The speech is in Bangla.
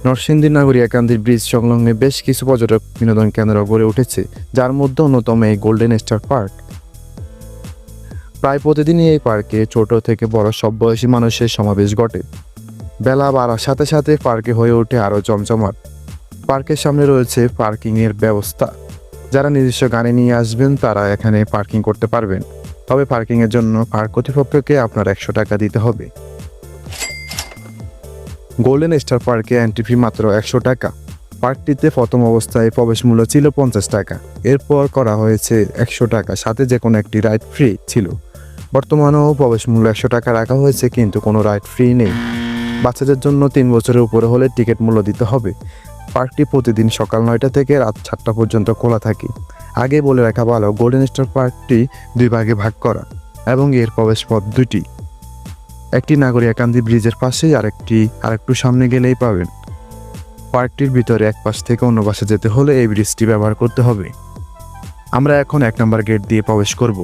নরসিংদীর নাগরিয়াকান্দির ব্রিজ সংলগ্নে বেশ কিছু পর্যটক বিনোদন কেন্দ্র গড়ে উঠেছে, যার মধ্যে অন্যতম এই গোল্ডেন স্টার পার্ক। প্রায় প্রতিদিনই এই পার্কে ছোট থেকে বড় সব বয়সী মানুষের সমাবেশ ঘটে। বেলা বাড়ার সাথে সাথে পার্কে হয়ে ওঠে আরও জমজমাট। পার্কের সামনে রয়েছে পার্কিংয়ের ব্যবস্থা। যারা নিজস্ব গাড়ি নিয়ে আসবেন তারা এখানে পার্কিং করতে পারবেন, তবে পার্কিংয়ের জন্য পার্ক কর্তৃপক্ষকে আপনার 100 টাকা দিতে হবে। গোল্ডেন স্টার পার্কে এন্ট্রি ফি মাত্র 100 টাকা। পার্কটিতে প্রথম অবস্থায় প্রবেশ মূল্য ছিল 50 টাকা, এরপর করা হয়েছে 100 টাকা, সাথে যে কোনো একটি রাইড ফ্রি ছিল। বর্তমানেও প্রবেশ মূল্য 100 টাকা রাখা হয়েছে, কিন্তু কোনো রাইড ফ্রি নেই। বাচ্চাদের জন্য 3 বছরের উপরে হলে টিকিট মূল্য দিতে হবে। পার্কটি প্রতিদিন সকাল 9টা থেকে রাত 7টা পর্যন্ত খোলা থাকে। আগে বলে রাখা ভালো, গোল্ডেন স্টার পার্কটি 2 ভাগে ভাগ করা এবং এর প্রবেশ পথ 2টি। একটি নাগরিয়াকান্দি ব্রিজের পাশেই, আরেকটু সামনে গেলেই পাবেন। পার্কটির ভিতরে এক পাশ থেকে অন্য পাশে যেতে হলে এই ব্রিজটি ব্যবহার করতে হবে। আমরা এখন 1 নম্বর গেট দিয়ে প্রবেশ করব।